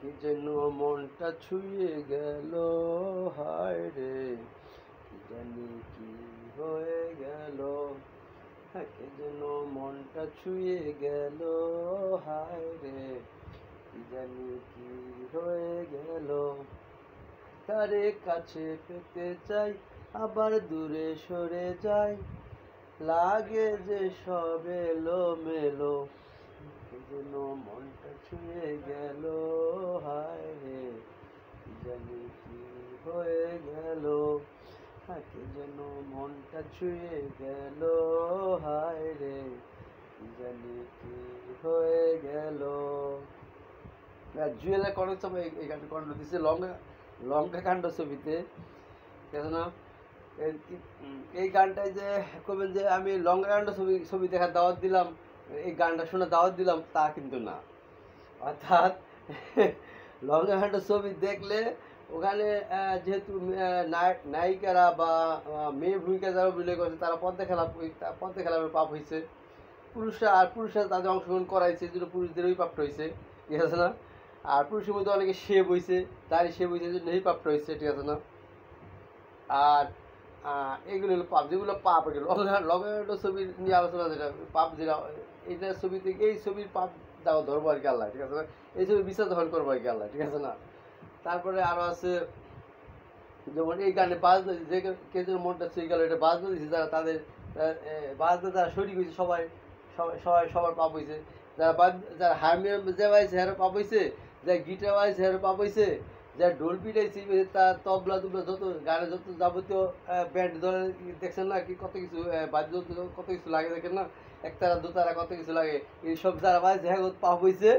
কি যেন মনটা ছুঁয়ে গেল, হায় রে কি জানি কি হয়ে গেল। হ্যাঁ, কি যেন মনটা ছুঁয়ে গেল, হায় রে কি জানি কি হয়ে গেল। তারে কাছে পেতে চাই আবার দূরে সরে যাই, লাগে যে সব এলো মেলো। যেন মনটা ছুঁয়ে গেল, হায় রে কি জানি কি হয়ে গেল। কে যেন মনটা ছুঁয়ে গেল, হায় রে কি জানি কি হয়ে গেল। জুয়েলের কণ্ঠ সময় এই গানটা কণ্ঠ দিচ্ছে লঙ্কা কাণ্ড ছবিতে, ঠিক আছে না? এই গানটায় যে কবেন যে আমি লঙ্কা কাণ্ড ছবি দেখার দাওয়াত দিলাম, এই গানটা শোনা দাওয়াত দিলাম, তা কিন্তু না। অর্থাৎ লঙ্কা কাণ্ড ছবি দেখলে ওখানে যেহেতু নায়িকারা বা মেয়ে ভূমিকা যারা অভিনয় করেছে তারা পদ্মা খেলাপের পাপ হয়েছে, পুরুষরা তাদের অংশগ্রহণ করাইছে, যেন পুরুষদেরই প্রাপ্ত হয়েছে, ঠিক আছে না? আর পুরুষের মধ্যে অনেকে শেভ হয়েছে, তারই শেভ হয়েছে, জন্যই প্রাপ্ত হয়েছে, ঠিক আছে না? আর এগুলো হলো পাপ, যেগুলো পাপ লঙ্কা ছবির নিয়ে আলোচনা, যেটা পাপ, যেটা এইটা ছবি থেকে এই ছবির পাপ দাও ধরবো আর কি আল্লাহ, ঠিক আছে না? এই ছবির বিচার দখল করবো আর কি আল্লাহ, ঠিক আছে না? তারপরে আরও আছে যেমন এই গানে বাজনা, যে কে যেন মনটা ছুঁয়ে গেল, এটা বাজনা দিয়েছে যারা, তাদের বাজনা যারা শরীর হয়েছে সবার পাপ হয়েছে। যারা হারমোনিয়াম যে বাজছে হেরও পাপ হয়েছে, যারা গিটার বাজছে হেরও পাপ হয়েছে, যারা ঢোল পিটাইছে, তার তবলা টুবলা যত গানে যত যাবতীয় ব্যান্ড ধরে দেখছেন না, কি কত কিছু বাদ্যযন্ত্র কত কিছু লাগে, দেখেন না, একতারা দুতারা কত কিছু লাগে, এইসব যারা বাজছে হ্যাঁ পাপ হয়েছে।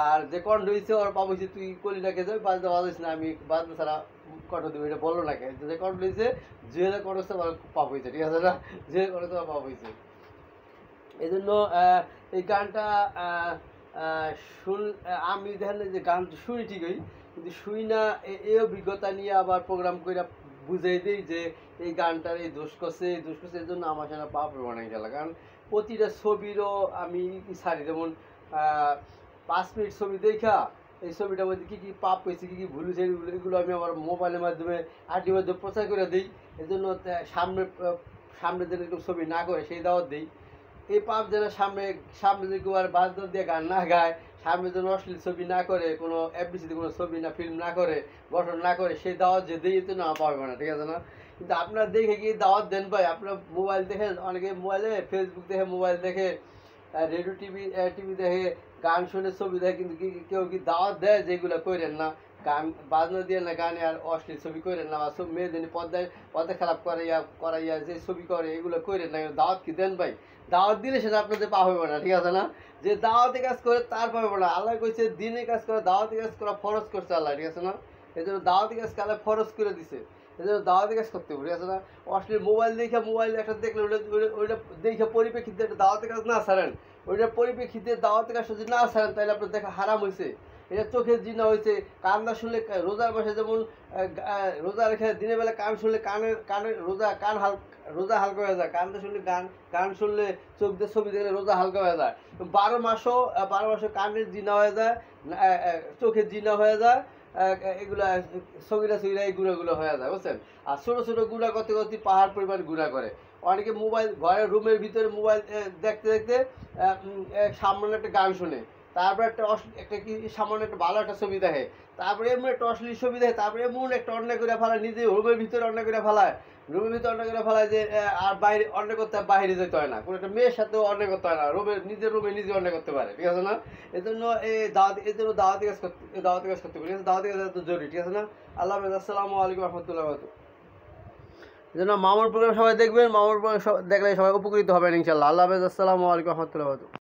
আর যে কণ্ঠ হয়েছে ওর পাপ হয়েছে, তুই কলিটাকে যাবে বাজনা বাজাইস না, আমি বাজনা ছাড়া কণ্ঠ দেবো, এটা বললো না কেন? যে কণ্ঠ হয়েছে জুয়েলের কণ্ঠ পাপ হয়েছে, ঠিক আছে না? জুয়েলের কণ্ঠ পাপ হয়েছে। এই জন্য এই গানটা আমি দেখেন যে গান শুনি ঠিকই, কিন্তু শুনি না, এই অভিজ্ঞতা নিয়ে আবার প্রোগ্রাম করে বুঝাই দিই যে এই গানটার এই দোষ করছে, এই জন্য আমার সাথে পাপ বানাই গেল। কারণ প্রতিটা ছবিরও আমি ছাড়ি, যেমন 5 মিনিট ছবি দেখা এই ছবিটার মধ্যে কী কী পাপ হয়েছে, কী কী ভুল হয়েছে, এগুলো আমি আমার মোবাইলের মাধ্যমে আরটির মাধ্যমে প্রচার করে দিই। এই জন্য সামনে যেন এরকম ছবি না করে সেই দাওয়াত দিই। এই পাপ যেন সামনে যে কেউ আর বাজনা দিয়ে গান না গায়, সামনে যেন অশ্লীল ছবি না করে, কোনো এফবিসিতে কোনো ছবি না ফিল্ম না করে, গঠন না করে, সেই দাওয়াত যে দিই তো না পাবে না, ঠিক আছে না? কিন্তু আপনারা দেখে কি দাওয়াত দেন ভাই? আপনার মোবাইল দেখেন, অনেকে মোবাইলে ফেসবুক দেখে, মোবাইল দেখে, রেডিও টিভি দেখে, গান শুনে, ছবি দেখে, কিন্তু কেউ কি দাওয়াত দেয় যেগুলো করেন না? গান বাজনা দিয়ে না, গানে আর অশ্লীল ছবি করেন না, বা মেয়েদের পর্দা খেলাপ করাইয়া যে ছবি করে এগুলো করেন না, দাওয়াত কি দেন ভাই? দাওয়াত দিলে সেটা আপনাদের পা হবে না, ঠিক আছে না? যে দাওয়াতে কাজ করে তার পাবে না। আল্লাহ কইছে দিনে কাজ করে, দাওয়াতে কাজ করা ফরজ করছে আল্লাহ, ঠিক আছে না? এই জন্য দাওয়াতি কাজকে আল্লাহ ফরজ করে দিছে, এই জন্য দাওয়াতি কাজ করতে হবে, ঠিক আছে না? অশ্লীল মোবাইল একটা দেখলে ওইটা দেখে পরিপ্রেক্ষিতে একটা দাওয়াতি কাজ না ছাড়েন, ওইটার পরিপ্রেক্ষিতে দাওয়াতি কাজ যদি না ছাড়েন, তাহলে আপনার দেখা হারাম হয়েছে, এটা চোখের জিনা হয়েছে। কান্না শুনলে, রোজার মাসে যেমন রোজা রেখে দিনের বেলা কান শুনলে কানের রোজা হালকা হয়ে যায়, কানটা শুনলে গান শুনলে, চোখ দিয়ে ছবি দেখলে রোজা হালকা হয়ে যায়। 12 মাসও কানের জিনা হয়ে যায়, চোখের জিনা হয়ে যায়, এগুলা সগিরা এই গুঁড়াগুলো হয়ে যায়, বুঝছেন? আর ছোটো ছোটো গুঁড়া করতে করতে পাহাড় পরিমাণ গুঁড়া করে। অনেকে মোবাইল ঘরের রুমের ভিতরে মোবাইল দেখতে দেখতে সামনে একটা গান শুনে, তারপরে একটা কি সামান্য একটা ভালো একটা ছবি দেখে, তারপরে এমন একটা অশ্লীল ছবি দেখে, তারপরে এমন একটা অন্যায় করে ফেলায়, নিজে রুমের ভিতরে অন্যায় করে ফেলায়, যে আর বাইরে অন্যায় করতে বাইরে যেতে হয় না, কোনো একটা মেয়ের সাথেও অন্যায় করতে হয় না, নিজের রুমে নিজে অন্যায় করতে পারে, ঠিক আছে না? এই জন্য দাওয়াতি কাজ করতে পারি, দাওয়াতি কাজ এত জরুরি, ঠিক আছে না? আল্লাহ হাফেজ, আসসালামু আলাইকুম রহমতুল্লাহ। এই জন্য মামুর প্রোগ্রাম সবাই দেখবেন, মামুর প্রোগ্রাম দেখলে সবাই উপকৃত হবেন ইনশাল্লাহ। আল্লাহ হাফেজ, আসসালামু আলাইকুম রহমতুল্লাহ।